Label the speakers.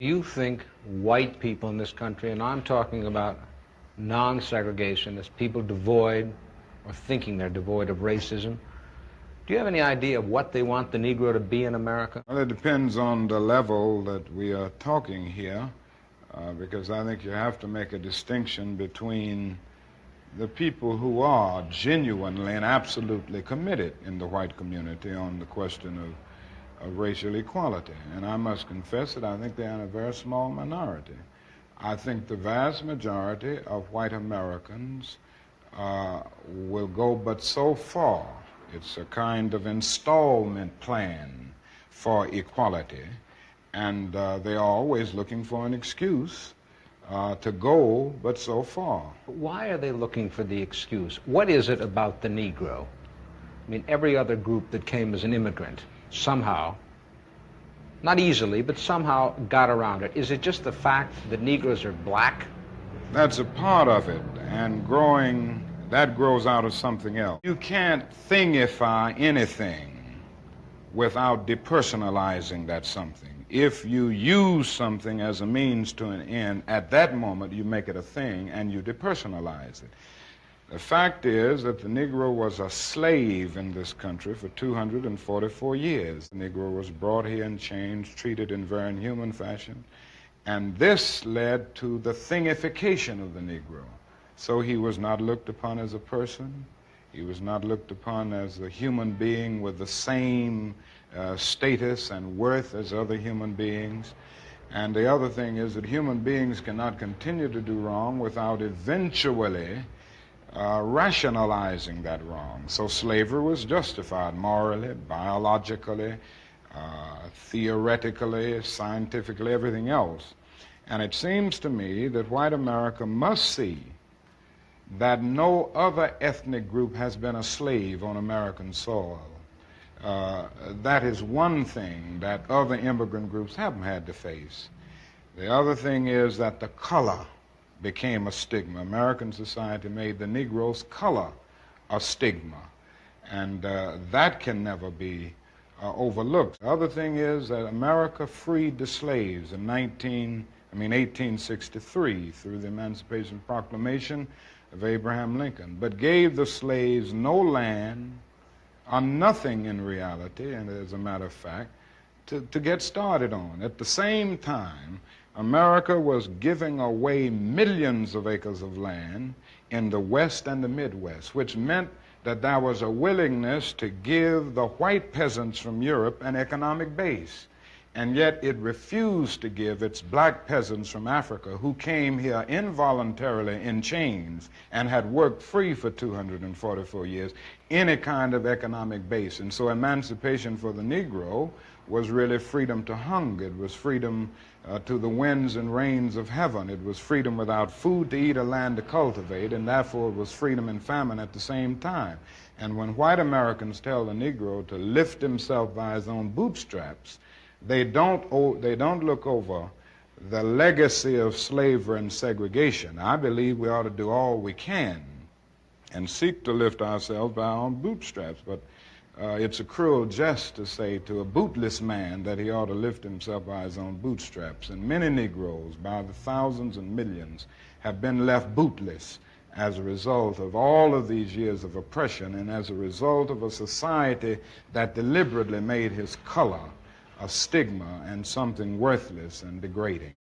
Speaker 1: You think white people in this country, and I'm talking about non-segregationists, people devoid or thinking they're devoid of racism, do you have any idea of what they want the Negro to be in America?
Speaker 2: Well, it depends on the level that we are talking here, because I think you have to make a distinction between the people who are genuinely and absolutely committed in the white community on the question of racial equality. And I must confess that I think they're in a very small minority. I think the vast majority of white Americans will go but so far. It's a kind of installment plan for equality, and they are always looking for an excuse to go but so far.
Speaker 1: Why are they looking for the excuse? What is it about the Negro? I mean, every other group that came as an immigrant somehow, not easily, but somehow got around it. Is it just the fact that Negroes are black?
Speaker 2: That's a part of it, and that grows out of something else. You can't thingify anything without depersonalizing that something. If you use something as a means to an end, at that moment you make it a thing and you depersonalize it. The fact is that the Negro was a slave in this country for 244 years. The Negro was brought here in chains, treated in very inhuman fashion, and this led to the thingification of the Negro. So he was not looked upon as a person. He was not looked upon as a human being with the same status and worth as other human beings. And the other thing is that human beings cannot continue to do wrong without eventually rationalizing that wrong. So slavery was justified morally, biologically, theoretically, scientifically, everything else. And it seems to me that white America must see that no other ethnic group has been a slave on American soil. That is one thing that other immigrant groups haven't had to face. The other thing is that the color became a stigma. American society made the Negro's color a stigma, and that can never be overlooked. The other thing is that America freed the slaves in 1863 through the Emancipation Proclamation of Abraham Lincoln, but gave the slaves no land or nothing in reality, and as a matter of fact, to get started on. At the same time, America was giving away millions of acres of land in the West and the Midwest, which meant that there was a willingness to give the white peasants from Europe an economic base. And yet it refused to give its black peasants from Africa, who came here involuntarily in chains and had worked free for 244 years, any kind of economic base. And so emancipation for the Negro was really freedom to hunger. It was freedom to the winds and rains of heaven. It was freedom without food to eat or land to cultivate, and therefore it was freedom and famine at the same time. And when white Americans tell the Negro to lift himself by his own bootstraps, they don't look over the legacy of slavery and segregation. I believe we ought to do all we can and seek to lift ourselves by our own bootstraps, but it's a cruel jest to say to a bootless man that he ought to lift himself by his own bootstraps. And many Negroes, by the thousands and millions, have been left bootless as a result of all of these years of oppression and as a result of a society that deliberately made his color a stigma and something worthless and degrading.